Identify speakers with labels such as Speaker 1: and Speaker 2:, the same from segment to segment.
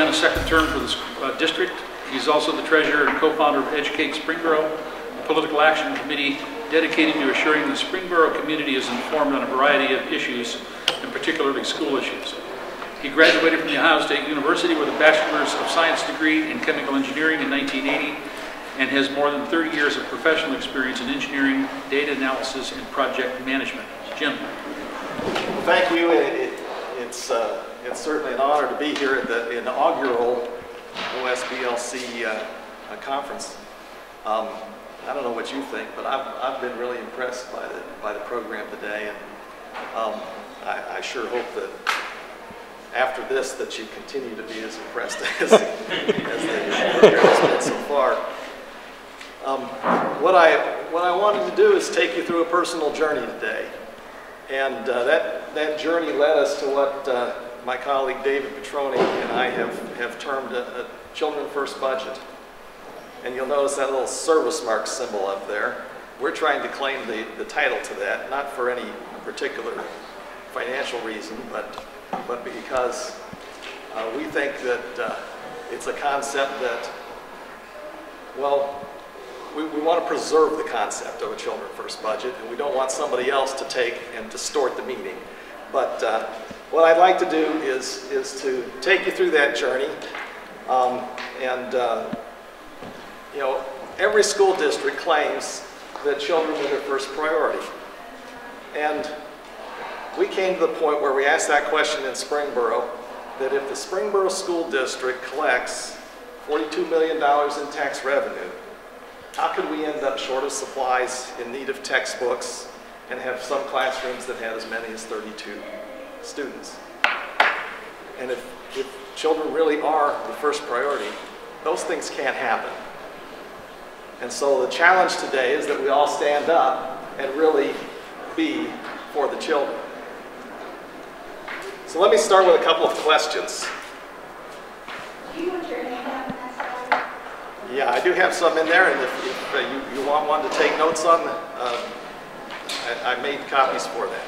Speaker 1: his second term for the district. He's also the treasurer and co-founder of Educate Springboro, a political action committee dedicated to assuring the Springboro community is informed on a variety of issues, and particularly school issues. He graduated from the Ohio State University with a Bachelor's of Science degree in Chemical Engineering in 1980 and has more than 30 years of professional experience in engineering, data analysis, and project management. Jim.
Speaker 2: Well, thank you. It's certainly an honor to be here at the inaugural OSBLC conference. I don't know what you think, but I've been really impressed by the program today, and I sure hope that after this that you continue to be as impressed as the program has been so far. What I wanted to do is take you through a personal journey today, and that journey led us to what my colleague David Petroni and I have termed a Children First budget. And you'll notice that little service mark symbol up there. We're trying to claim the title to that, not for any particular financial reason, but because we think that it's a concept that, well, we want to preserve the concept of a Children First budget, and we don't want somebody else to take and distort the meaning. But what I'd like to do is to take you through that journey, you know, every school district claims that children are their first priority. And we came to the point where we asked that question in Springboro, that if the Springboro School District collects $42 million in tax revenue, how could we end up short of supplies, in need of textbooks, and have some classrooms that had as many as 32 students? And if children really are the first priority, those things can't happen. And so the challenge today is that we all stand up and really be for the children. So let me start with a couple of questions.
Speaker 3: Do you want your hand on that slide?
Speaker 2: Yeah, I do have some in there, and if you want one to take notes on, I made copies for that.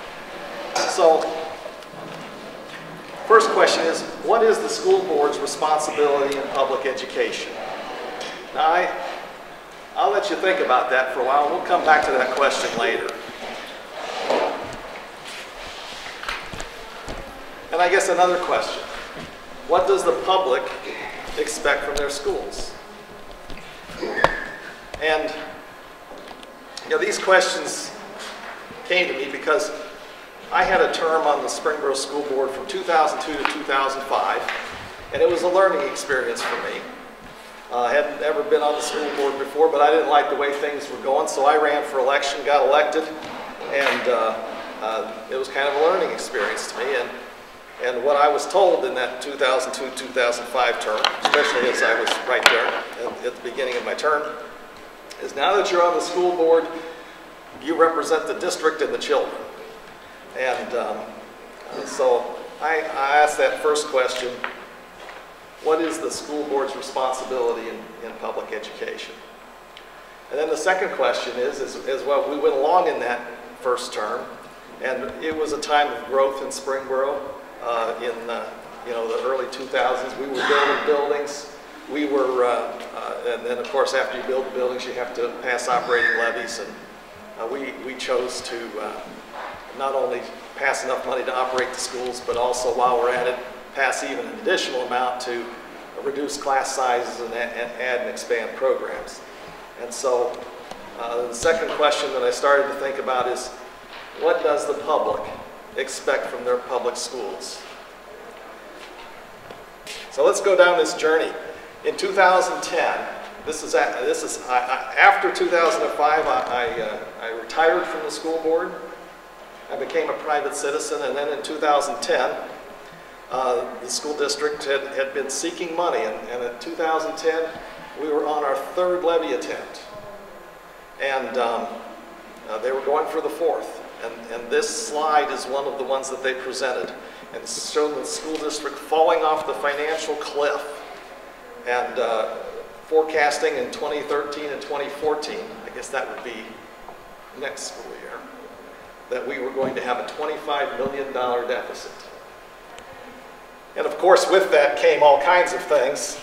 Speaker 2: So, first question is, what is the school board's responsibility in public education? Now, I'll let you think about that for a while. We'll come back to that question later. And I guess another question. What does the public expect from their schools? And, you know, these questions came to me because I had a term on the Springboro School Board from 2002 to 2005, and it was a learning experience for me. I hadn't ever been on the school board before, but I didn't like the way things were going, so I ran for election, got elected, and it was kind of a learning experience to me. And what I was told in that 2002-2005 term, especially as I was right there at the beginning of my term, is now that you're on the school board, you represent the district and the children. And so I asked that first question, what is the school board's responsibility in public education? And then the second question is well, we went along in that first term, and it was a time of growth in Springboro. In the early 2000s, we were building buildings. We were, and then of course after you build the buildings, you have to pass operating levies, and we chose to not only pass enough money to operate the schools, but also while we're at it, pass even an additional amount to reduce class sizes and add and expand programs. And so the second question that I started to think about is, what does the public expect from their public schools? So let's go down this journey. In 2010, this is after 2005, I retired from the school board. I became a private citizen, and then in 2010, the school district had been seeking money, and in 2010, we were on our third levy attempt. And they were going for the fourth. And this slide is one of the ones that they presented. And it's shown the school district falling off the financial cliff and forecasting in 2013 and 2014, I guess that would be next school year, that we were going to have a $25 million deficit. And of course, with that came all kinds of things.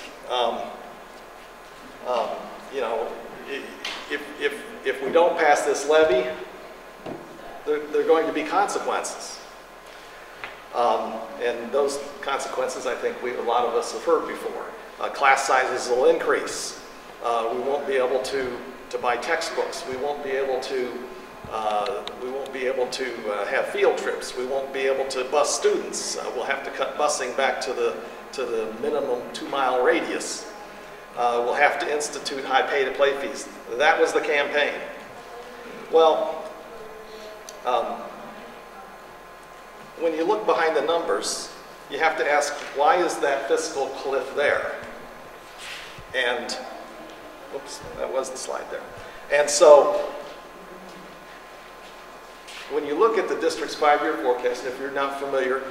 Speaker 2: You know, if we don't pass this levy, there are going to be consequences. And those consequences, I think a lot of us have heard before. Class sizes will increase. We won't be able to buy textbooks. We won't be able to have field trips. We won't be able to bus students. We'll have to cut busing back to the minimum 2-mile radius. We'll have to institute high pay-to-play fees. That was the campaign. Well, when you look behind the numbers, you have to ask, why is that fiscal cliff there? And, oops, that was the slide there. And so, when you look at the district's 5-year forecast, if you're not familiar,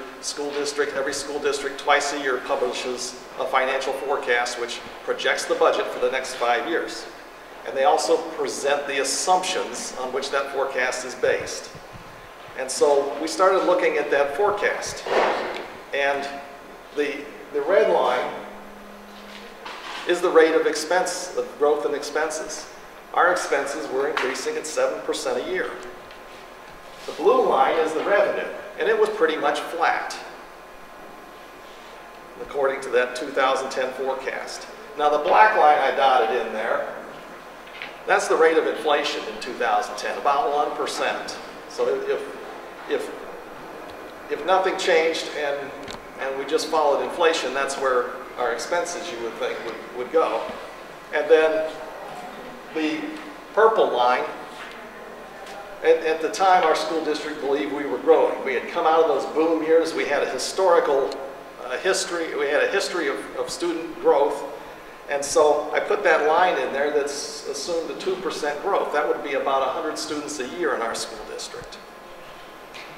Speaker 2: every school district twice a year publishes a financial forecast which projects the budget for the next 5 years. And they also present the assumptions on which that forecast is based. And so we started looking at that forecast. And the red line is the rate of expense, of growth in expenses. Our expenses were increasing at 7% a year. The blue line is the revenue, and it was pretty much flat, according to that 2010 forecast. Now the black line I dotted in there, that's the rate of inflation in 2010, about 1%. So if nothing changed and we just followed inflation, that's where our expenses, you would think, would go. And then the purple line, at the time, our school district believed we were growing. We had come out of those boom years. We had a historical history. We had a history of student growth. And so I put that line in there that's assumed a 2% growth. That would be about 100 students a year in our school district.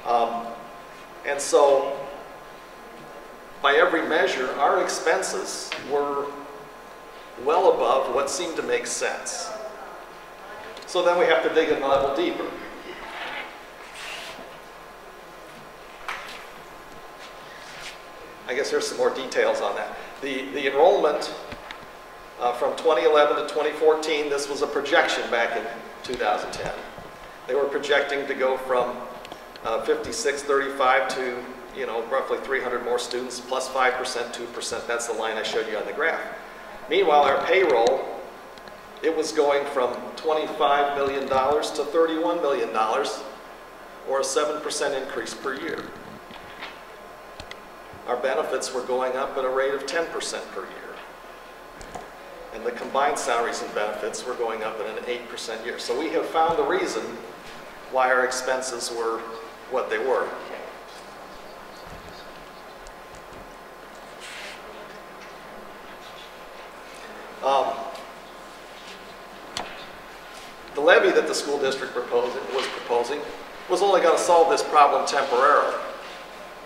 Speaker 2: And so by every measure, our expenses were well above what seemed to make sense. So then we have to dig a level deeper. I guess there's some more details on that. The enrollment from 2011 to 2014, this was a projection back in 2010. They were projecting to go from 5635 to, you know, roughly 300 more students, plus 5%, 2%. That's the line I showed you on the graph. Meanwhile, our payroll, it was going from $25 million to $31 million, or a 7% increase per year. Our benefits were going up at a rate of 10% per year. And the combined salaries and benefits were going up at an 8% year. So we have found the reason why our expenses were what they were. The levy that the school district was proposing was only going to solve this problem temporarily,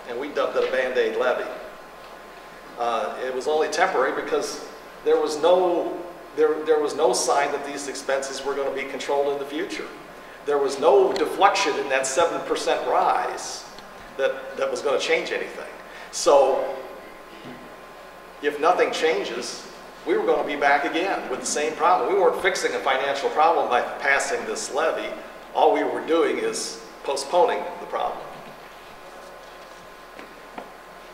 Speaker 2: and we dubbed it a Band-Aid levy. It was only temporary because there was no sign that these expenses were going to be controlled in the future. There was no deflection in that 7% rise that was going to change anything. So if nothing changes, we were going to be back again with the same problem. We weren't fixing a financial problem by passing this levy. All we were doing is postponing the problem.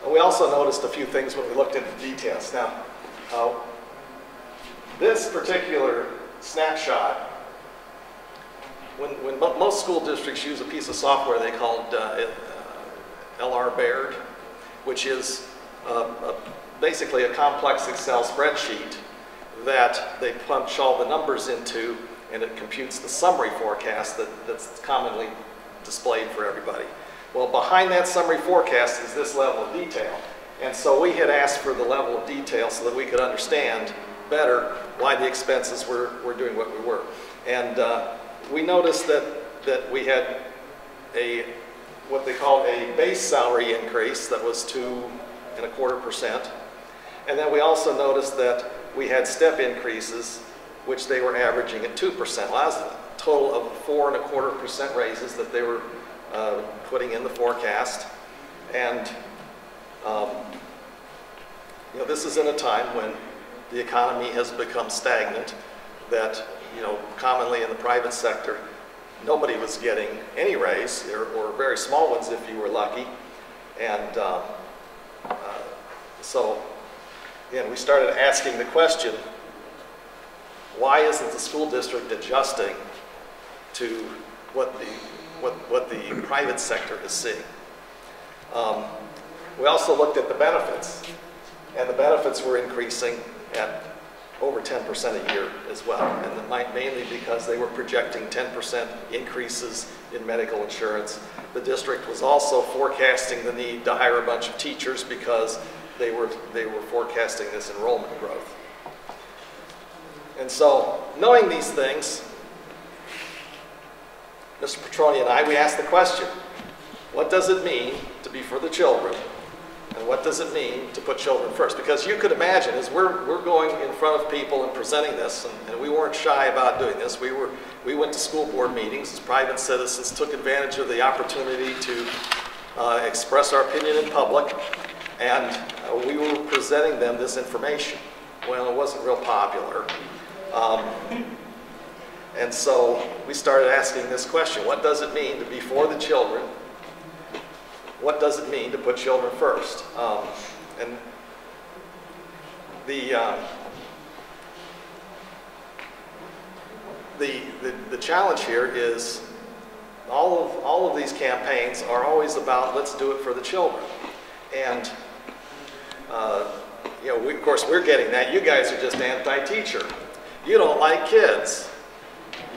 Speaker 2: And we also noticed a few things when we looked into the details. Now, this particular snapshot, when most school districts use a piece of software they called LR Baird, which is basically a complex Excel spreadsheet that they punch all the numbers into, and it computes the summary forecast that's commonly displayed for everybody. Well, behind that summary forecast is this level of detail. And so we had asked for the level of detail so that we could understand better why the expenses were doing what we were. And we noticed that we had what they called a base salary increase that was 2.25%. And then we also noticed that we had step increases, which they were averaging at 2%. Well, that was a total of 4.25% raises that they were putting in the forecast. And You know, this is in a time when the economy has become stagnant, that, you know, commonly in the private sector, nobody was getting any raise, or very small ones if you were lucky. And so, again, we started asking the question, why isn't the school district adjusting to what the private sector is seeing? We also looked at the benefits, and the benefits were increasing at over 10% a year as well, and mainly because they were projecting 10% increases in medical insurance. The district was also forecasting the need to hire a bunch of teachers because they were forecasting this enrollment growth. And so, knowing these things, Mr. Petroni and I, we asked the question, what does it mean to be for the children? And what does it mean to put children first? Because you could imagine, as we're going in front of people and presenting this, and we weren't shy about doing this. We went to school board meetings as private citizens, took advantage of the opportunity to express our opinion in public, and we were presenting them this information. Well, it wasn't real popular. And so we started asking this question, what does it mean to be for the children? What does it mean to put children first? And the challenge here is all of these campaigns are always about let's do it for the children. And you know, of course we're getting that. You guys are just anti-teacher. You don't like kids.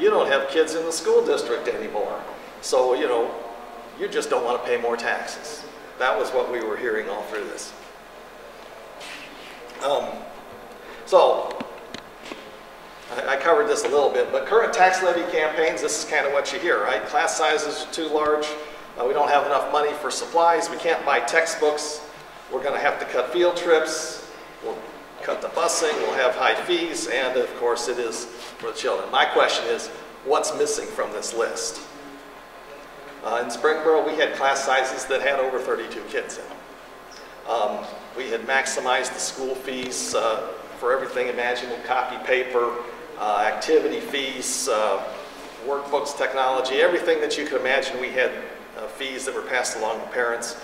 Speaker 2: You don't have kids in the school district anymore. So, you know, you just don't want to pay more taxes. That was what we were hearing all through this. So, I covered this a little bit, but current tax levy campaigns, this is kind of what you hear, right? Class sizes are too large. We don't have enough money for supplies. We can't buy textbooks. We're going to have to cut field trips. We'll cut the busing. We'll have high fees. And, of course, it is for the children. My question is, what's missing from this list? In Springboro, we had class sizes that had over 32 kids in them. We had maximized the school fees for everything imaginable, copy paper, activity fees, workbooks, technology, everything that you could imagine. We had fees that were passed along to parents.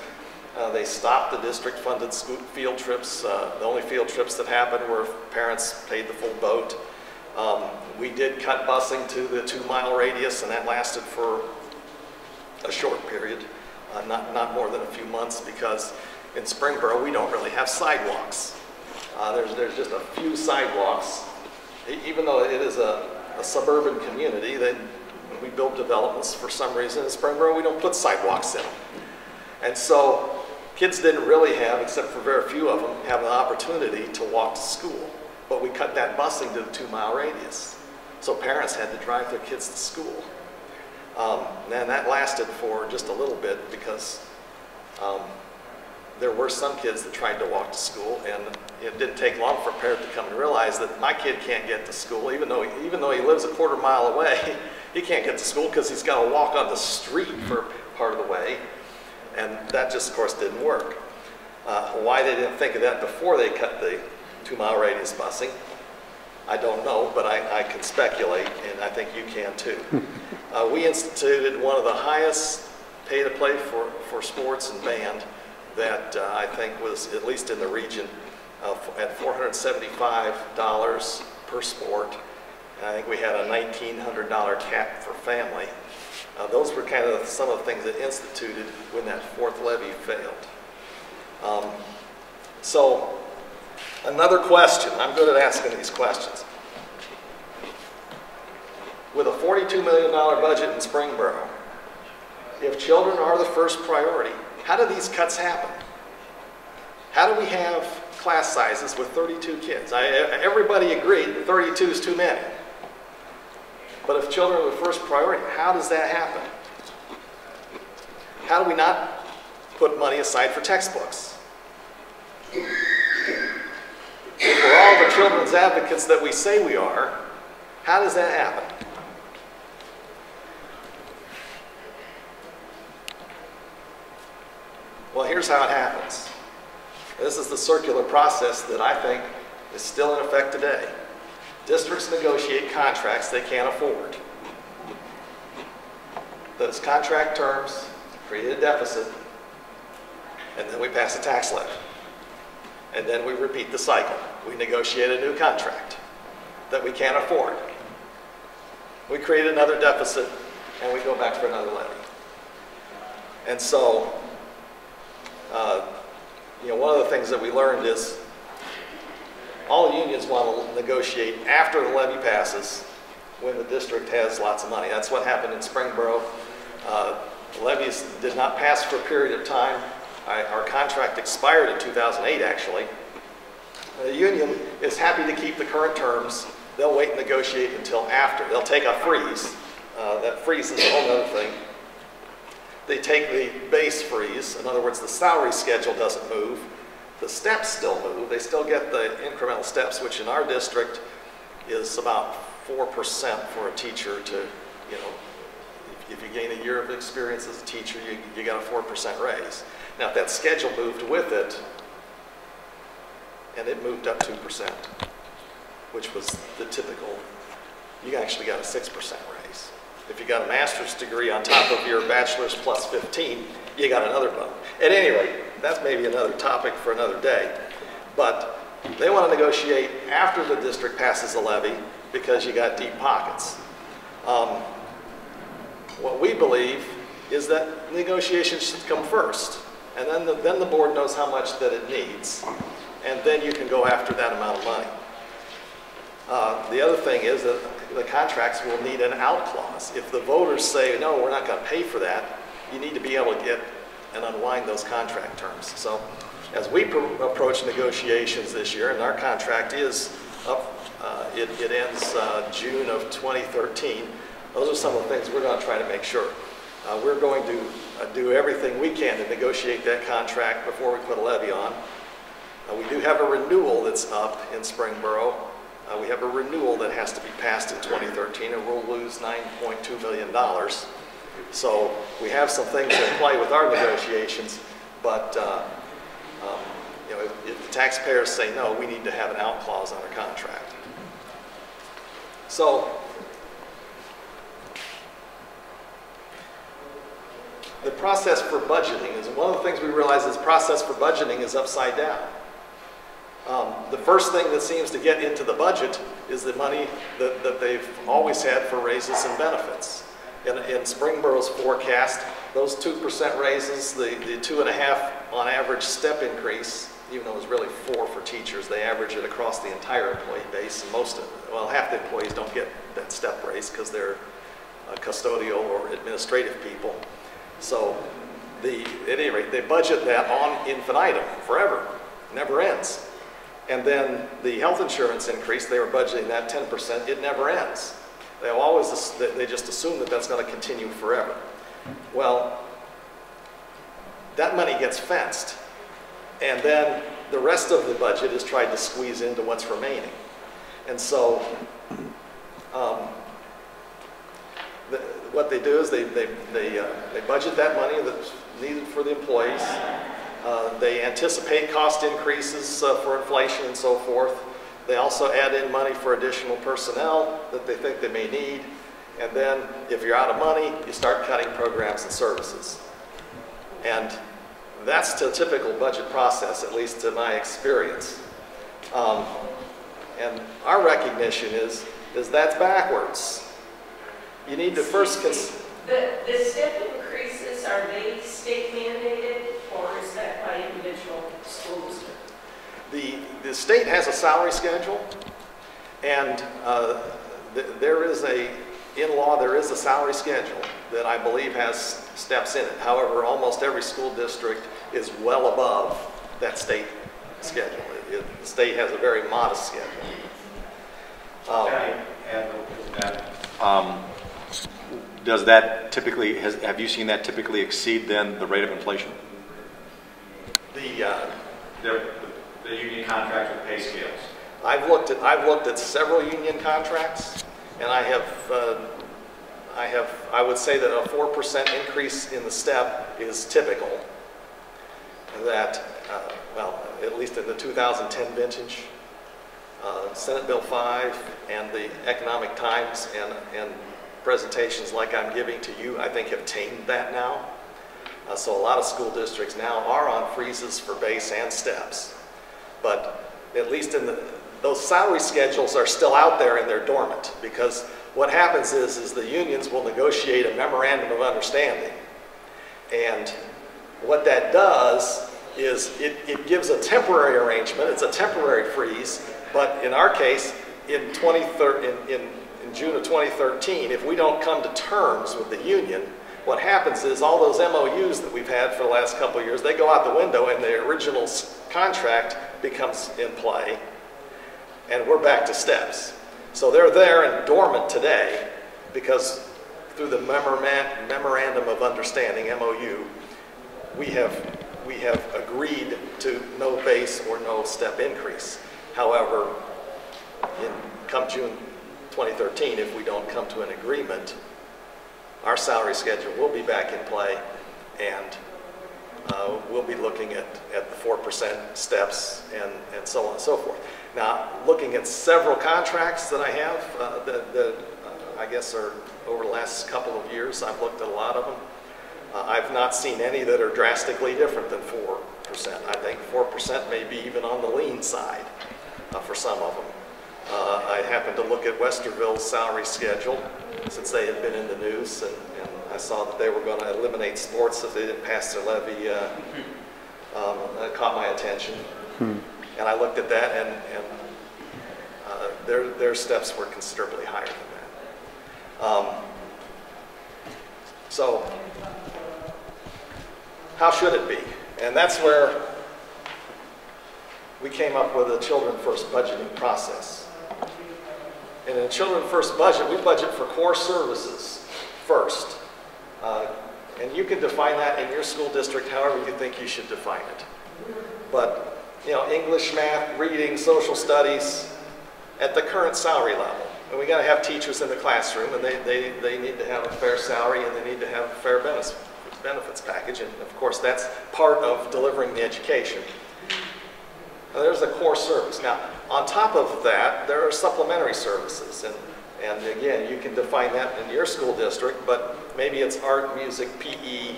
Speaker 2: They stopped the district-funded field trips. The only field trips that happened were if parents paid the full boat. We did cut busing to the 2-mile radius, and that lasted for a short period, not more than a few months, because in Springboro we don't really have sidewalks. There's just a few sidewalks. Even though it is a suburban community, then we build developments for some reason. In Springboro we don't put sidewalks in them. And so kids didn't really have, except for very few of them, have an opportunity to walk to school. But we cut that busing to the 2-mile radius. So parents had to drive their kids to school. And that lasted for just a little bit because there were some kids that tried to walk to school, and it didn't take long for a parent to come and realize that my kid can't get to school, even though he lives a quarter-mile away. He can't get to school because he's got to walk on the street for part of the way, and that just, of course, didn't work. Why they didn't think of that before they cut the 2-mile radius busing, I don't know, but I can speculate, and I think you can too. We instituted one of the highest pay-to-play for sports and band that I think was at least in the region at $475 per sport. And I think we had a $1,900 cap for family. Those were kind of some of the things that instituted when that fourth levy failed. So another question, I'm good at asking these questions. With a $42 million budget in Springboro, if children are the first priority, how do these cuts happen? How do we have class sizes with 32 kids? Everybody agreed that 32 is too many. But if children are the first priority, how does that happen? How do we not put money aside for textbooks? If we're all the children's advocates that we say we are, how does that happen? Well, here's how it happens. This is the circular process that I think is still in effect today. Districts negotiate contracts they can't afford. Those contract terms create a deficit, and then we pass a tax levy. And then we repeat the cycle. We negotiate a new contract that we can't afford. We create another deficit, and we go back for another levy. And so, one of the things that we learned is all unions want to negotiate after the levy passes when the district has lots of money. That's what happened in Springboro. The levies did not pass for a period of time. Our contract expired in 2008, actually. The union is happy to keep the current terms. They'll wait and negotiate until after. They'll take a freeze. That freeze is a whole other thing. They take the base freeze. In other words, the salary schedule doesn't move. The steps still move. They still get the incremental steps, which in our district is about 4% for a teacher to, if you gain a year of experience as a teacher, you got a 4% raise. Now, if that schedule moved with it, and it moved up 2%, which was the typical, you actually got a 6% raise. If you got a master's degree on top of your bachelor's plus 15, you got another bump. At any rate, that's maybe another topic for another day. But they want to negotiate after the district passes a levy because you got deep pockets. What we believe is that negotiations should come first. And then the board knows how much that it needs. And then you can go after that amount of money. The other thing is that the contracts will need an out clause. If the voters say, no, we're not going to pay for that, you need to be able to get and unwind those contract terms. So as we approach negotiations this year, and our contract is up, it ends June of 2013, those are some of the things we're going to try to make sure. We're going to do everything we can to negotiate that contract before we put a levy on. We do have a renewal that's up in Springboro. We have a renewal that has to be passed in 2013, and we'll lose $9.2 million. So we have some things in play with our negotiations, but if the taxpayers say no, we need to have an out clause on our contract. So the process for budgeting is one of the things we realize is the process for budgeting is upside down. The first thing that seems to get into the budget is the money that they've always had for raises and benefits. In Springboro's forecast, those 2% raises, the 2.5 on average step increase, even though it was really 4 for teachers, they average it across the entire employee base. And half the employees don't get that step raise because they're custodial or administrative people. So at any rate, they budget that on infinitum, forever, never ends. And then the health insurance increase, they were budgeting that 10%, it never ends. They just assume that that's going to continue forever. Well, that money gets fenced. And then the rest of the budget is tried to squeeze into what's remaining. And so what they do is they budget that money that's needed for the employees. They anticipate cost increases for inflation and so forth. They also add in money for additional personnel that they think they may need. And then if you're out of money, you start cutting programs and services. And that's the typical budget process, at least to my experience. And our recognition is that's backwards. You need to first
Speaker 4: The step increases, are they state mandated, or is that by individual schools?
Speaker 2: The state has a salary schedule, and in law there is a salary schedule that I believe has steps in it. However, almost every school district is well above that state schedule. The state has a very modest schedule.
Speaker 5: Can I add to that? Does that typically, have you seen that typically exceed then the rate of inflation? The union contract with pay scales.
Speaker 2: I've looked at several union contracts, and I would say that a 4% increase in the step is typical. That, at least in the 2010 vintage. Senate Bill 5 and the Economic Times and presentations like I'm giving to you, I think have tamed that now. So a lot of school districts now are on freezes for base and steps. But at least in those salary schedules are still out there and they're dormant, because what happens is the unions will negotiate a memorandum of understanding. And what that does is it gives a temporary arrangement, it's a temporary freeze, but in our case, in June of 2013, if we don't come to terms with the union, what happens is all those MOUs that we've had for the last couple of years, they go out the window and the original contract becomes in play, and we're back to steps. So they're there and dormant today because through the Memorandum of Understanding, MOU, we have agreed to no base or no step increase. However, come June 2013, if we don't come to an agreement, our salary schedule will be back in play, and we'll be looking at the 4% steps and so on and so forth. Now, looking at several contracts that I have that I guess are over the last couple of years, I've looked at a lot of them. I've not seen any that are drastically different than 4%. I think 4% may be even on the lean side for some of them. I happened to look at Westerville's salary schedule since they had been in the news, and I saw that they were going to eliminate sports if they didn't pass their levy. That caught my attention. And I looked at that, and their steps were considerably higher than that. So how should it be? And that's where we came up with a Children First budgeting process. And in a Children First budget, we budget for core services first. And you can define that in your school district however you think you should define it. But, you know, English, math, reading, social studies at the current salary level. And we got to have teachers in the classroom, and they need to have a fair salary, and they need to have a fair benefits package. And of course, that's part of delivering the education. Now, there's a core service. Now, on top of that, there are supplementary services. And again, you can define that in your school district, but maybe it's art, music, PE,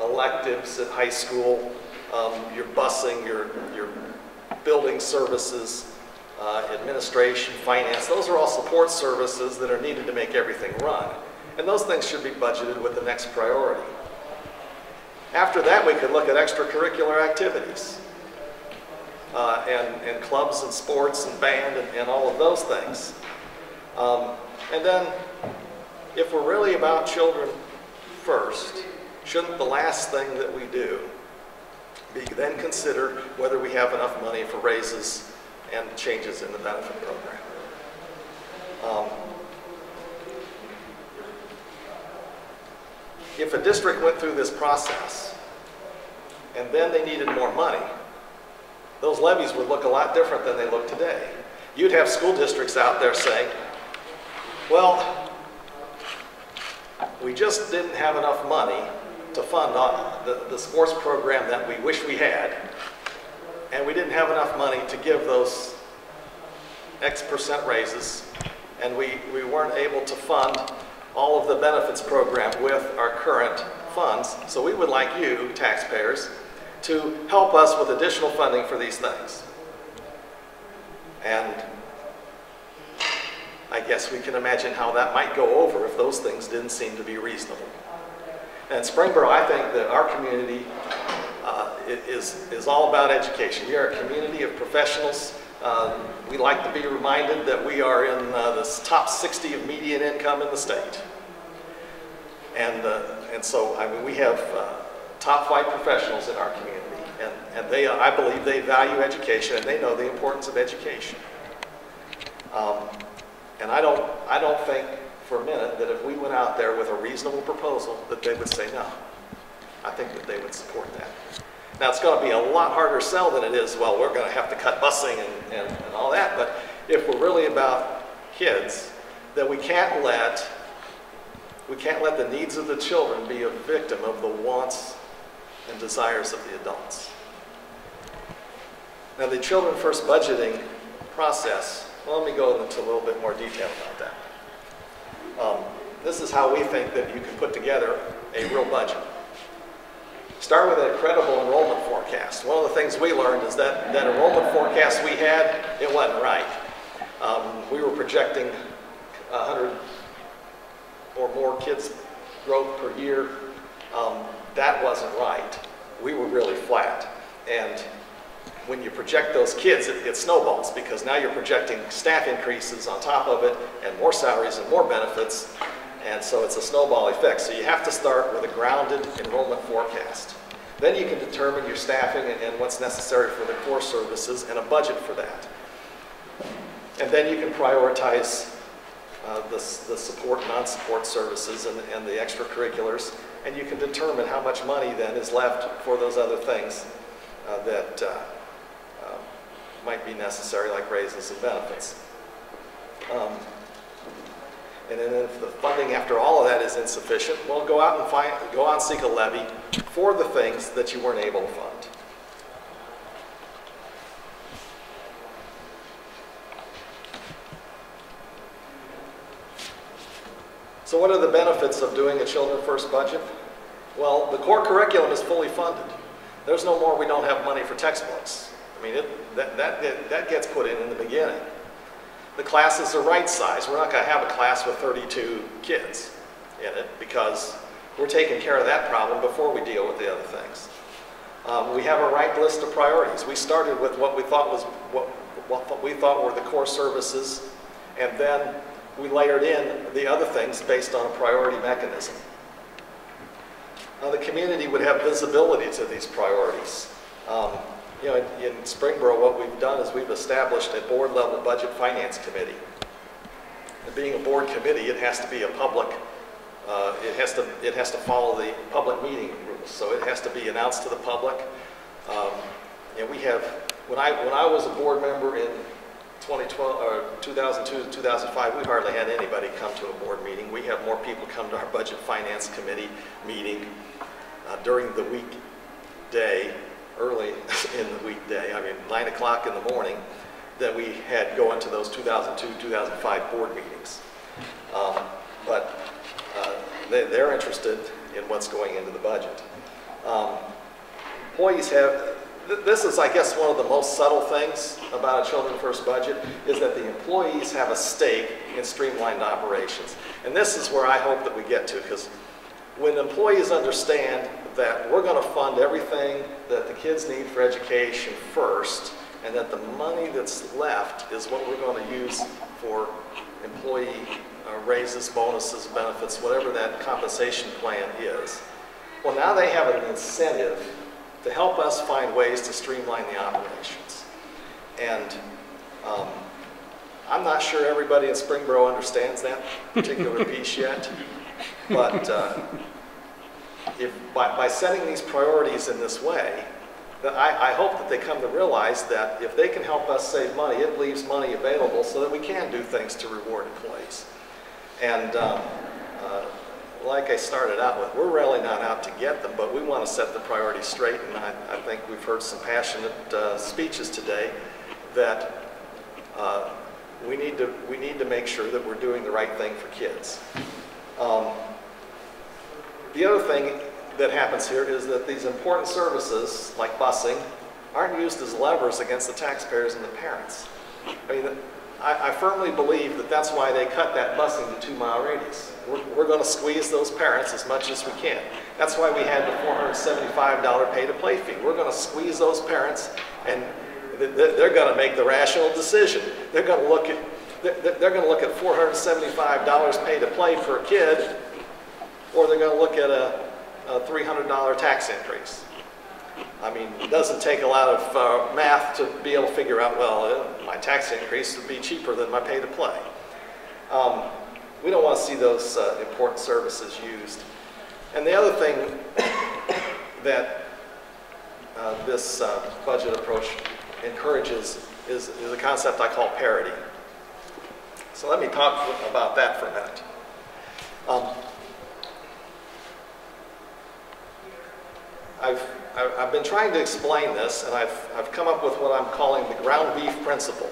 Speaker 2: electives at high school, your busing, your building services, administration, finance. Those are all support services that are needed to make everything run. And those things should be budgeted with the next priority. After that, we could look at extracurricular activities. And clubs and sports and band and all of those things. And then, if we're really about children first, shouldn't the last thing that we do be then consider whether we have enough money for raises and changes in the benefit program? If a district went through this process and then they needed more money, those levies would look a lot different than they look today. You'd have school districts out there saying, well, we just didn't have enough money to fund the sports program that we wish we had, and we didn't have enough money to give those X% raises, and we weren't able to fund all of the benefits program with our current funds, so we would like you, taxpayers, to help us with additional funding for these things. And I guess we can imagine how that might go over if those things didn't seem to be reasonable. And Springboro, I think that our community is all about education. We are a community of professionals. We like to be reminded that we are in the top 60 of median income in the state. And so, I mean, we have top 5 professionals in our community, and they, I believe they value education, and they know the importance of education. And I don't think for a minute that if we went out there with a reasonable proposal that they would say no. I think that they would support that. Now, it's going to be a lot harder sell than it is, well, we're going to have to cut busing and all that, but if we're really about kids, that we can't let the needs of the children be a victim of the wants and desires of the adults. Now the Children First budgeting process, well, let me go into a little bit more detail about that. This is how we think that you can put together a real budget. Start with a credible enrollment forecast. One of the things we learned is that enrollment forecast we had, it wasn't right. We were projecting 100 or more kids growth per year. That wasn't right. We were really flat. And when you project those kids, it snowballs because now you're projecting staff increases on top of it and more salaries and more benefits. And so it's a snowball effect. So you have to start with a grounded enrollment forecast. Then you can determine your staffing and what's necessary for the core services and a budget for that. And then you can prioritize the support and non-support services and the extracurriculars. And you can determine how much money then is left for those other things that might be necessary, like raises and benefits. And then if the funding after all of that is insufficient, well, go out and seek a levy for the things that you weren't able to fund. So what are the benefits of doing a Children First budget? Well, the core curriculum is fully funded. There's no more we don't have money for textbooks. I mean, that gets put in the beginning. The classes are right size. We're not going to have a class with 32 kids in it because we're taking care of that problem before we deal with the other things. We have a right list of priorities. We started with what we thought was what we thought were the core services, and then we layered in the other things based on a priority mechanism. Now, the community would have visibility to these priorities. You know, in Springboro, what we've done is we've established a board-level budget finance committee. And being a board committee, it has to be a public. It has to follow the public meeting rules. So it has to be announced to the public. And we have, when I was a board member in 2012 or 2002 to 2005, we hardly had anybody come to a board meeting. We have more people come to our budget finance committee meeting during the weekday. Early in the weekday, I mean 9 o'clock in the morning, that we had go into those 2002-2005 board meetings. But they're interested in what's going into the budget. Employees have, this is I guess one of the most subtle things about a Children First budget, is that the employees have a stake in streamlined operations. And this is where I hope that we get to, because when employees understand that we're going to fund everything that the kids need for education first, and that the money that's left is what we're going to use for employee raises, bonuses, benefits, whatever that compensation plan is. Well, now they have an incentive to help us find ways to streamline the operations. And I'm not sure everybody in Springboro understands that particular piece yet, but by setting these priorities in this way, that I hope that they come to realize that if they can help us save money, it leaves money available so that we can do things to reward employees. And like I started out with, we're really not out to get them, but we want to set the priorities straight. And I think we've heard some passionate speeches today that we need to make sure that we're doing the right thing for kids. The other thing that happens here is that these important services, like busing, aren't used as levers against the taxpayers and the parents. I mean, I firmly believe that that's why they cut that busing to 2-mile radius. We're going to squeeze those parents as much as we can. That's why we had the $475 pay-to-play fee. We're going to squeeze those parents, and they're going to make the rational decision. They're going to look at $475 pay-to-play for a kid, or they're going to look at a $300 tax increase. I mean, it doesn't take a lot of math to be able to figure out, well, my tax increase would be cheaper than my pay to play. We don't want to see those important services used. And the other thing that this budget approach encourages is a concept I call parity. So let me talk about that for a minute. I've been trying to explain this, and I've come up with what I'm calling the ground beef principle.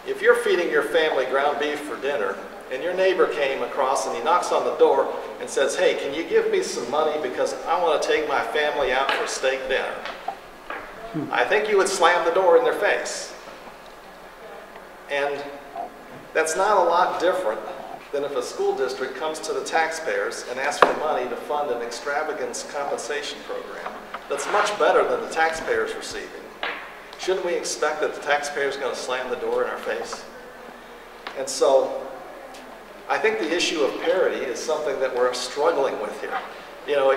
Speaker 2: If you're feeding your family ground beef for dinner, and your neighbor came across and he knocks on the door and says, "Hey, can you give me some money because I want to take my family out for steak dinner?" I think you would slam the door in their face. And that's not a lot different than if a school district comes to the taxpayers and asks for money to fund an extravagance compensation program that's much better than the taxpayers receiving. Shouldn't we expect that the taxpayer is going to slam the door in our face? And so I think the issue of parity is something that we're struggling with here. You know,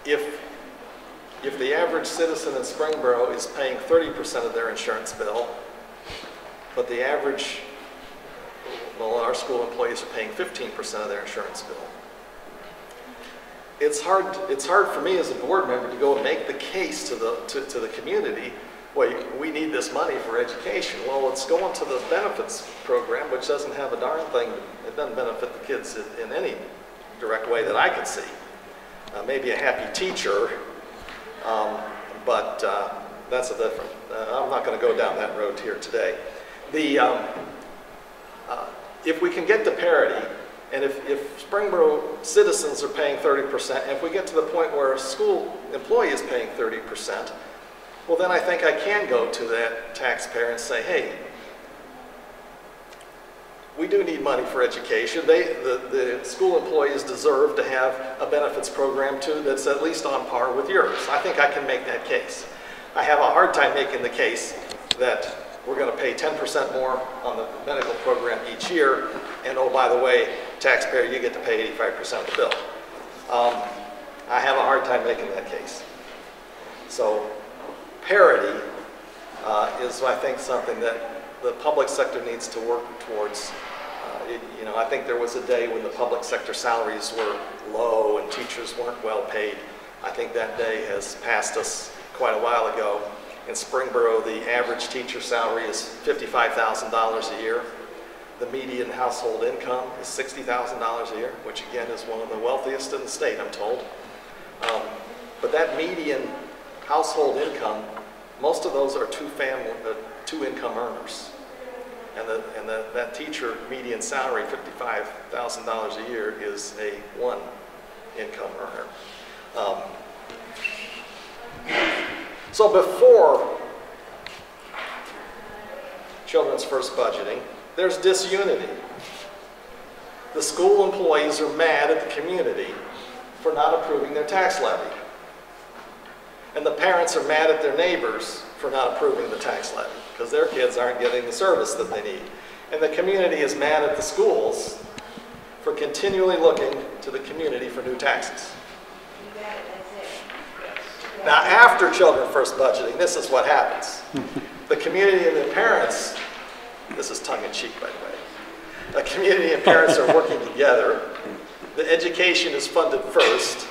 Speaker 2: if the average citizen in Springboro is paying 30% of their insurance bill, but the average, well, our school employees are paying 15% of their insurance bill. It's hard for me as a board member to go and make the case to the community, well, we need this money for education. Well, it's going to the benefits program, which doesn't have a darn thing. It doesn't benefit the kids in any direct way that I can see. Maybe a happy teacher, but that's a different, I'm not going to go down that road here today. If we can get to parity, and if Springboro citizens are paying 30%, and if we get to the point where a school employee is paying 30%, well, then I think I can go to that taxpayer and say, hey, we do need money for education. The school employees deserve to have a benefits program too that's at least on par with yours. I think I can make that case. I have a hard time making the case that we're going to pay 10% more on the medical program each year, and oh, by the way, taxpayer, you get to pay 85% of the bill. I have a hard time making that case. So parity is, I think, something that the public sector needs to work towards. You know, I think there was a day when the public sector salaries were low and teachers weren't well paid. I think that day has passed us quite a while ago. In Springboro, the average teacher salary is $55,000 a year. The median household income is $60,000 a year, which again is one of the wealthiest in the state, I'm told. But that median household income, most of those are two-income earners. And that teacher median salary, $55,000 a year, is a one-income earner. So before Children's First budgeting, there's disunity. The school employees are mad at the community for not approving their tax levy. And the parents are mad at their neighbors for not approving the tax levy because their kids aren't getting the service that they need. And the community is mad at the schools for continually looking to the community for new taxes. Now, after Children First budgeting, this is what happens. The community and the parents, this is tongue-in-cheek, by the way. The community and parents are working together. The education is funded first,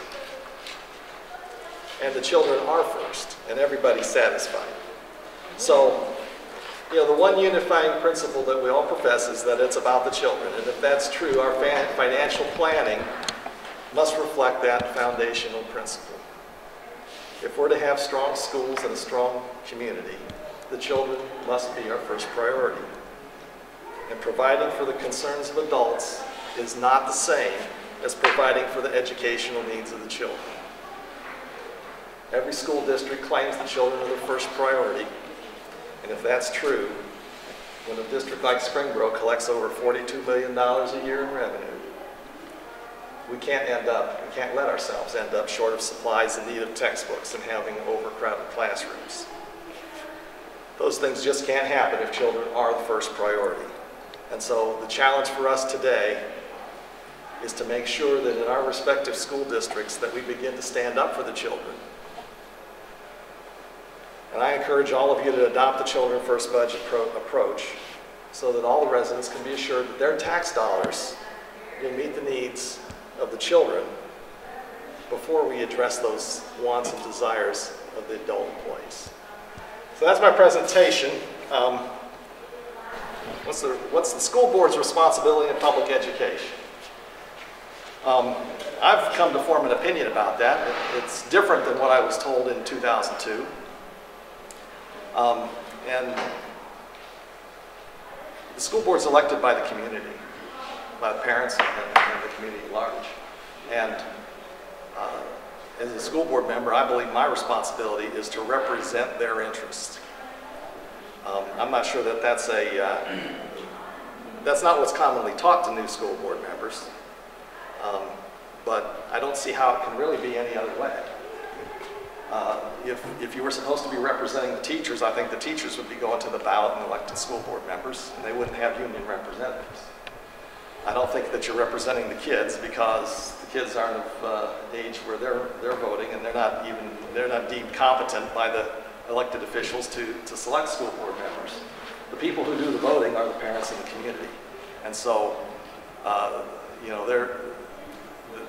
Speaker 2: and the children are first, and everybody's satisfied. So, you know, the one unifying principle that we all profess is that it's about the children, and if that's true, our financial planning must reflect that foundational principle. If we're to have strong schools and a strong community, the children must be our first priority. And providing for the concerns of adults is not the same as providing for the educational needs of the children. Every school district claims the children are their first priority. And if that's true, when a district like Springboro collects over $42 million a year in revenue, we can't let ourselves end up short of supplies in need of textbooks and having overcrowded classrooms. Those things just can't happen if children are the first priority. And so the challenge for us today is to make sure that in our respective school districts that we begin to stand up for the children. And I encourage all of you to adopt the Children First budget approach so that all the residents can be assured that their tax dollars will meet the needs of the children before we address those wants and desires of the adult employees. So that's my presentation. What's the school board's responsibility in public education? I've come to form an opinion about that. It's different than what I was told in 2002. And the school board's elected by the community, by the parents and the community at large. And as a school board member, I believe my responsibility is to represent their interests. I'm not sure that that's not what's commonly taught to new school board members, but I don't see how it can really be any other way. If you were supposed to be representing the teachers, I think the teachers would be going to the ballot and electing school board members, and they wouldn't have union representatives. I don't think that you're representing the kids, because the kids aren't of age where they're voting, and they're not deemed competent by the elected officials to select school board members. The people who do the voting are the parents in the community, and so you know,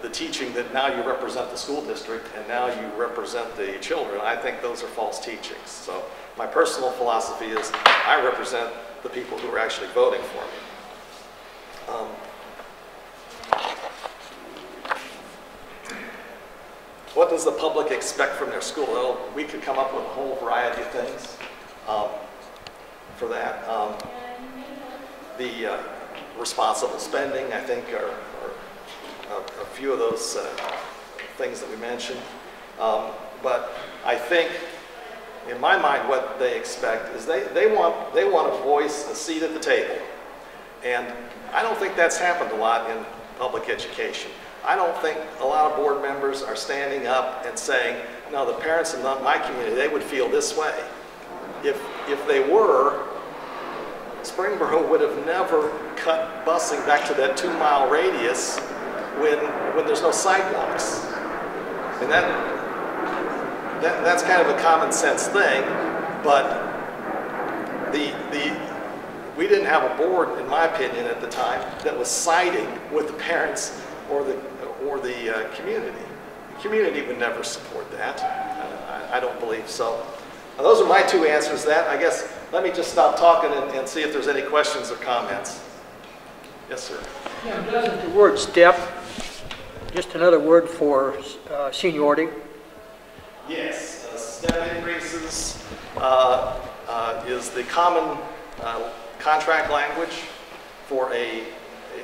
Speaker 2: the teaching that now you represent the school district and now you represent the children, I think those are false teachings. So my personal philosophy is I represent the people who are actually voting for me. What does the public expect from their school? Well, we could come up with a whole variety of things for that. The responsible spending, I think, are a few of those things that we mentioned. But I think, in my mind, what they expect is they want a voice, a seat at the table. And I don't think that's happened a lot in public education. I don't think a lot of board members are standing up and saying, no, the parents in my community, they would feel this way. If they were, Springboro would have never cut busing back to that 2-mile radius when there's no sidewalks. And that's kind of a common sense thing, but we didn't have a board, in my opinion, at the time that was siding with the parents or the community. The community would never support that. I don't believe so. Now, those are my two answers to that. I guess let me just stop talking and see if there's any questions or comments. Yes, sir.
Speaker 6: Yeah, doesn't the word step, just another word for seniority?
Speaker 2: Yes, step increases is the common contract language for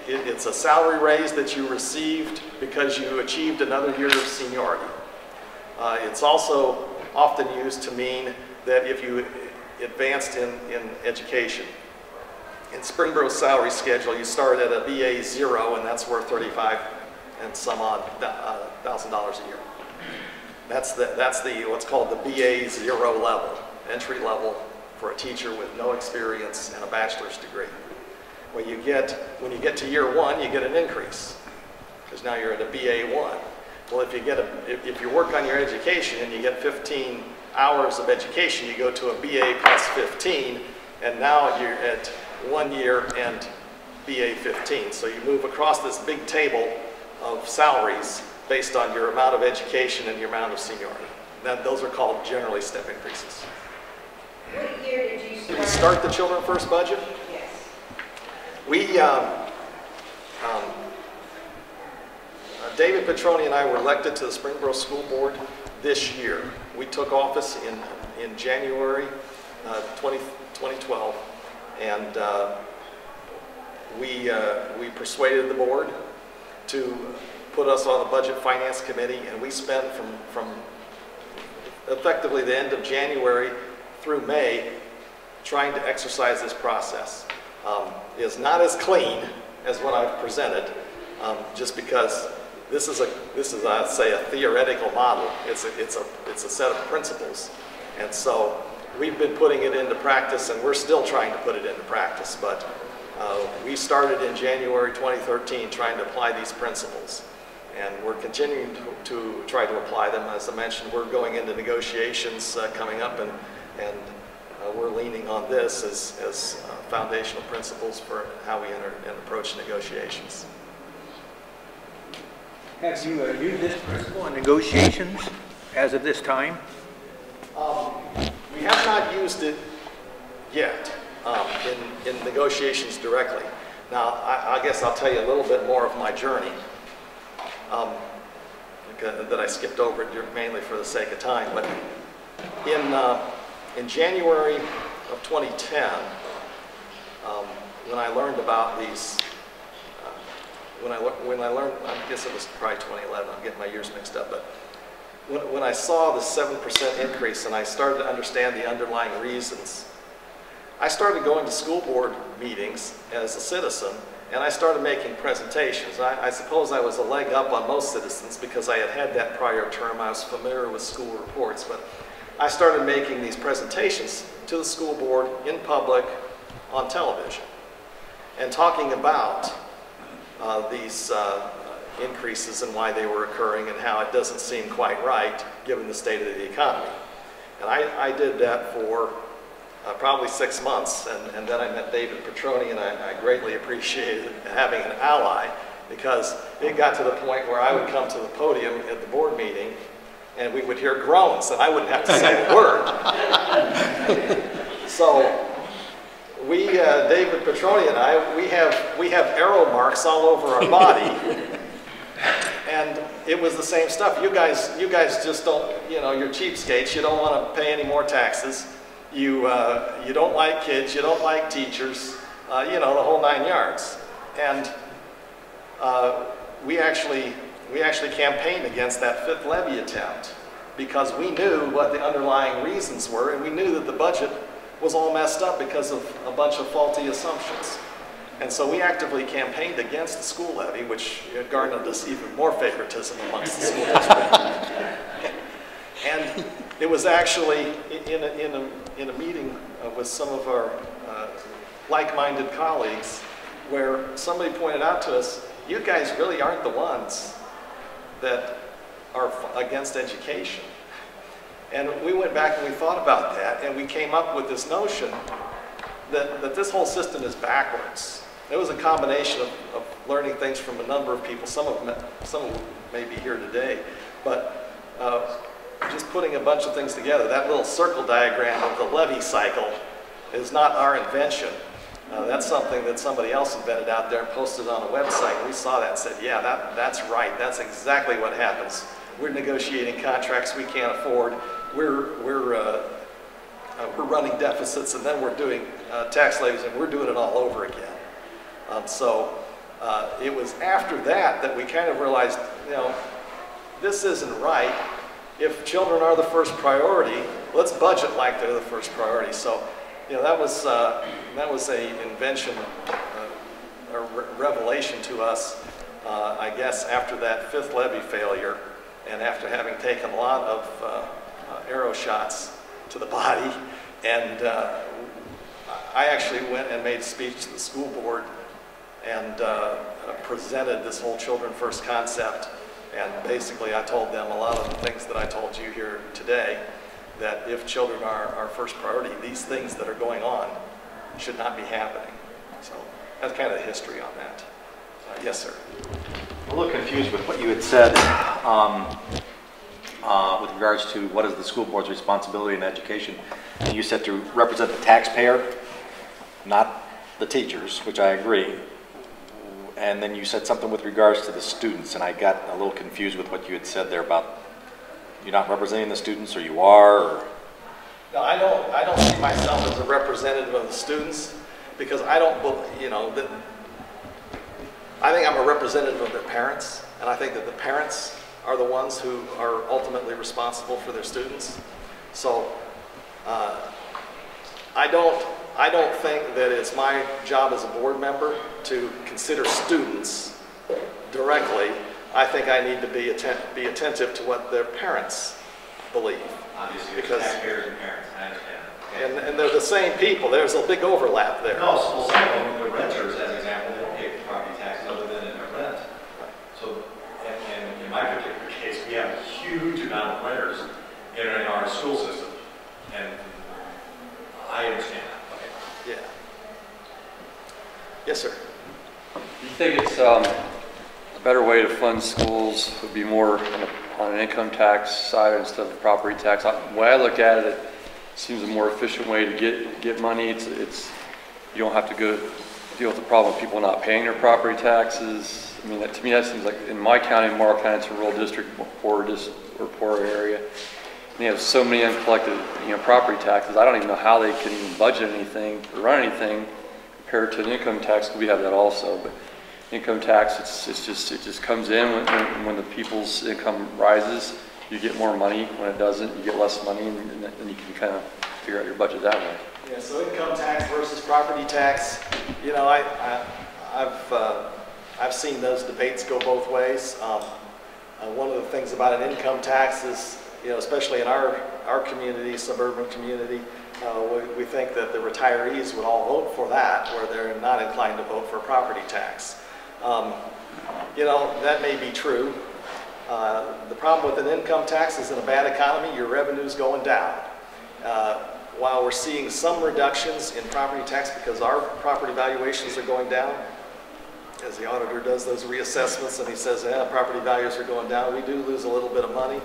Speaker 2: it's a salary raise that you received because you achieved another year of seniority. It's also often used to mean that if you advanced in education. In Springboro's salary schedule, you start at a BA 0, and that's worth $35,000 and some odd a year. That's what's called the BA 0 level, entry level for a teacher with no experience and a bachelor's degree. When you get to year 1, you get an increase, because now you're at a BA 1. Well, if you work on your education and you get 15 hours of education, you go to a BA plus 15, and now you're at 1 year and BA 15. So you move across this big table of salaries based on your amount of education and your amount of seniority. Those are called generally step increases.
Speaker 4: What year did you
Speaker 2: Did we start the Children First budget?
Speaker 4: Yes.
Speaker 2: David Petroni and I were elected to the Springboro School Board this year. We took office in January 2012, and we persuaded the board to put us on the Budget Finance Committee, and we spent from effectively the end of January through May trying to exercise this process. It's not as clean as what I've presented, just because this is I'd say a theoretical model. It's a set of principles, and so we've been putting it into practice, and we're still trying to put it into practice. But we started in January 2013 trying to apply these principles, and we're continuing to try to apply them. As I mentioned, we're going into negotiations coming up, and we're leaning on this as foundational principles for how we enter and approach negotiations.
Speaker 6: Have you used this principle in negotiations as of this time?
Speaker 2: We have not used it yet in negotiations directly. Now, I guess I'll tell you a little bit more of my journey. that I skipped over mainly for the sake of time. But in January of 2010, when I learned about these, when I learned, I guess it was probably 2011, I'm getting my years mixed up, but when I saw the 7% increase and I started to understand the underlying reasons, I started going to school board meetings as a citizen, and I started making presentations. I suppose I was a leg up on most citizens because I had that prior term. I was familiar with school reports, but I started making these presentations to the school board in public on television and talking about these increases and why they were occurring and how it doesn't seem quite right given the state of the economy. And I did that for probably 6 months, and then I met David Petroni, and I greatly appreciated having an ally, because it got to the point where I would come to the podium at the board meeting and we would hear groans and I wouldn't have to say a word. So we, David Petroni and I, we have arrow marks all over our body. And it was the same stuff. You guys just don't, you're cheapskates. You don't want to pay any more taxes. You don't like kids. You don't like teachers. The whole 9 yards. And we actually campaigned against that fifth levy attempt because we knew what the underlying reasons were, and we knew that the budget was all messed up because of a bunch of faulty assumptions. And so we actively campaigned against the school levy, which garnered us even more favoritism amongst the school district. And it was actually in a meeting with some of our like-minded colleagues where somebody pointed out to us, you guys really aren't the ones that are against education. And we went back and we thought about that, and we came up with this notion that this whole system is backwards. It was a combination of learning things from a number of people. Some of them may be here today, but just putting a bunch of things together. That little circle diagram of the levy cycle is not our invention. That's something that somebody else invented out there and posted on a website. We saw that and said, yeah, that's right. That's exactly what happens. We're negotiating contracts we can't afford. We're running deficits, and then we're doing tax levies, and we're doing it all over again. So it was after that we kind of realized, this isn't right. If children are the first priority, let's budget like they're the first priority. So, that was an invention, a revelation to us, I guess, after that fifth levy failure, and after having taken a lot of arrow shots to the body. And I actually went and made a speech to the school board and presented this whole children first concept. And basically I told them a lot of the things that I told you here today, that if children are our first priority, these things that are going on should not be happening. So that's kind of the history on that. Yes, sir.
Speaker 5: I'm a little confused with what you had said with regards to what is the school board's responsibility in education. And you said to represent the taxpayer, not the teachers, which I agree. And then you said something with regards to the students, and I got a little confused with what you had said there about you're not representing the students, or you are, or...
Speaker 2: No, I don't see myself as a representative of the students, because I don't, I think I'm a representative of their parents, and I think that the parents are the ones who are ultimately responsible for their students. So I don't think that it's my job as a board member to consider students directly. I think I need to be attentive to what their parents believe.
Speaker 5: Obviously,
Speaker 2: because
Speaker 5: taxpayers and parents, I understand.
Speaker 2: And they're the same people. There's a big overlap there.
Speaker 5: No, so some of them, the renters, as an example, they don't pay property taxes other than in their rent. So, and in my particular case, we have a huge amount of renters in our school system, and I understand that. Okay.
Speaker 2: Yeah. Yes, sir.
Speaker 7: Do you think it's a better way to fund schools would be more on an income tax side instead of property tax? The way I look at it, it seems a more efficient way to get money. It's you don't have to go deal with the problem of people not paying their property taxes. I mean, to me, that seems like, in my county, Morrow County, it's a rural district, poor area. And they have so many uncollected, property taxes. I don't even know how they can budget anything or run anything compared to an income tax. We have that also, but income tax, it just comes in when the people's income rises. You get more money. When it doesn't, you get less money, and then you can kind of figure out your budget that way.
Speaker 2: Yeah, so income tax versus property tax, I've seen those debates go both ways. One of the things about an income tax is, especially in our community, suburban community, we think that the retirees would all vote for that, where they're not inclined to vote for property tax. That may be true. The problem with an income tax is in a bad economy, your revenue's going down. While we're seeing some reductions in property tax because our property valuations are going down, as the auditor does those reassessments and he says, property values are going down, we do lose a little bit of money.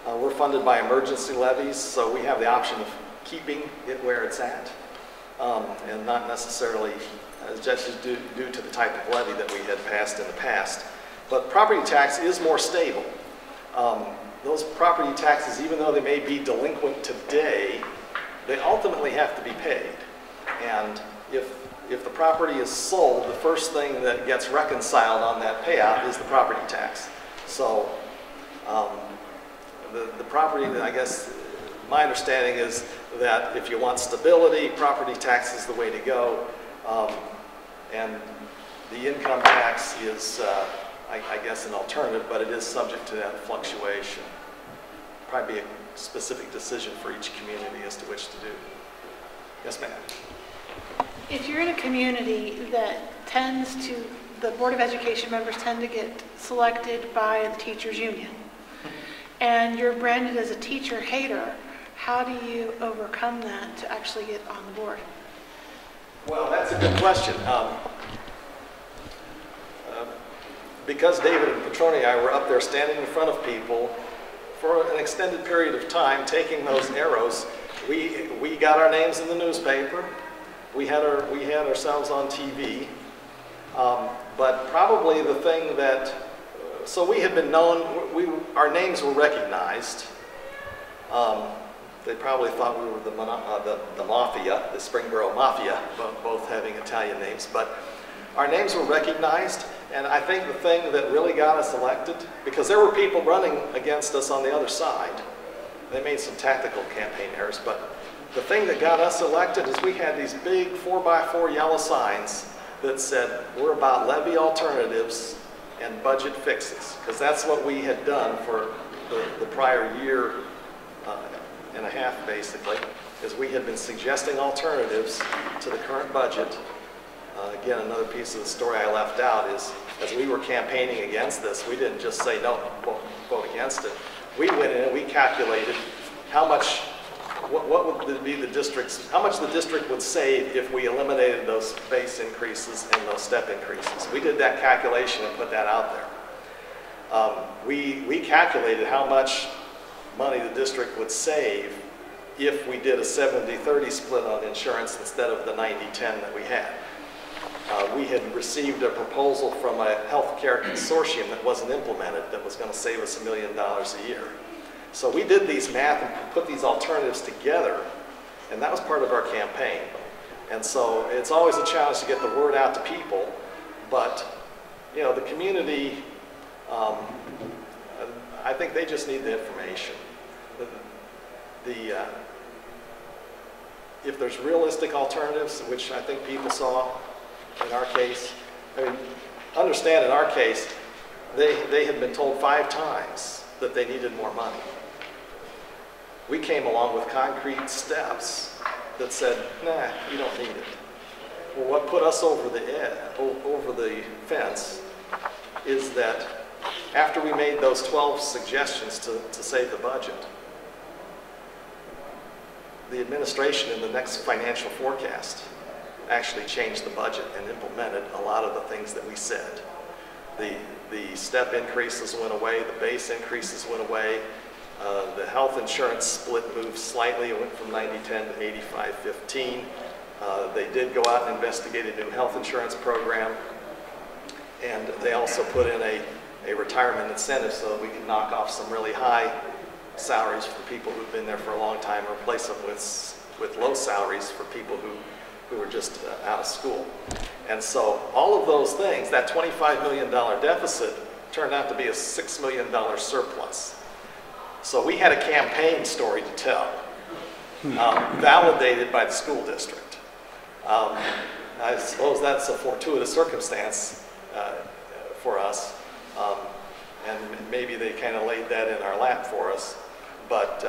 Speaker 2: We're funded by emergency levies, so we have the option of keeping it where it's at, and not necessarily just due to the type of levy that we had passed in the past. But property tax is more stable. Those property taxes, even though they may be delinquent today, they ultimately have to be paid. And if the property is sold, the first thing that gets reconciled on that payout is the property tax. So the property, I guess, my understanding is that if you want stability, property tax is the way to go. And the income tax is, I guess, an alternative, but it is subject to that fluctuation. Probably be a specific decision for each community as to which to do. Yes, ma'am.
Speaker 8: If you're in a community that the Board of Education members tend to get selected by the teachers union, and you're branded as a teacher hater, how do you overcome that to actually get on the board?
Speaker 2: Well, that's a good question. Because David and Petroni and I were up there standing in front of people for an extended period of time, taking those arrows, we got our names in the newspaper. We had ourselves on TV. But probably the thing that, so we had been known, our names were recognized. They probably thought we were the mafia, the Springboro mafia, both having Italian names, but our names were recognized. And I think the thing that really got us elected, because there were people running against us on the other side, they made some tactical campaign errors, but the thing that got us elected is we had these big 4x4 yellow signs that said, we're about levy alternatives and budget fixes, because that's what we had done for the prior year and a half, basically, is we had been suggesting alternatives to the current budget. Again, another piece of the story I left out is, as we were campaigning against this, we didn't just say, no, vote against it. We went in and we calculated how much, what would be the district's, how much the district would save if we eliminated those base increases and those step increases. We did that calculation and put that out there. We calculated how much money the district would save if we did a 70-30 split on insurance instead of the 90-10 that we had. We had received a proposal from a healthcare consortium that wasn't implemented that was going to save us $1 million a year. So we did these math and put these alternatives together, and that was part of our campaign. And so it's always a challenge to get the word out to people, but the community, I think they just need the information. If there's realistic alternatives, which I think people saw in our case, understand in our case, they had been told 5 times that they needed more money. We came along with concrete steps that said, nah, you don't need it. Well, what put us over the fence is that after we made those 12 suggestions to save the budget, the administration in the next financial forecast actually changed the budget and implemented a lot of the things that we said. The step increases went away, the base increases went away, the health insurance split moved slightly, it went from 90-10 to 85-15. They did go out and investigate a new health insurance program, And they also put in a retirement incentive so that we can knock off some really high salaries for people who've been there for a long time, and replace them with low salaries for people who are just out of school. And so all of those things, that $25 million deficit turned out to be a $6 million surplus. So we had a campaign story to tell, validated by the school district. I suppose that's a fortuitous circumstance for us, and maybe they kind of laid that in our lap for us, but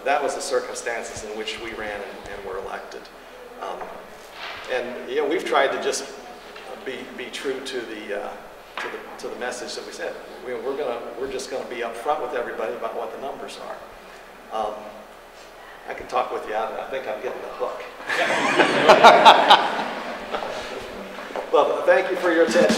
Speaker 2: that was the circumstances in which we ran and were elected. And we've tried to just be true to the message that we said. We're just going to be upfront with everybody about what the numbers are. I can talk with you. I think I'm getting the hook. Well, thank you for your attention.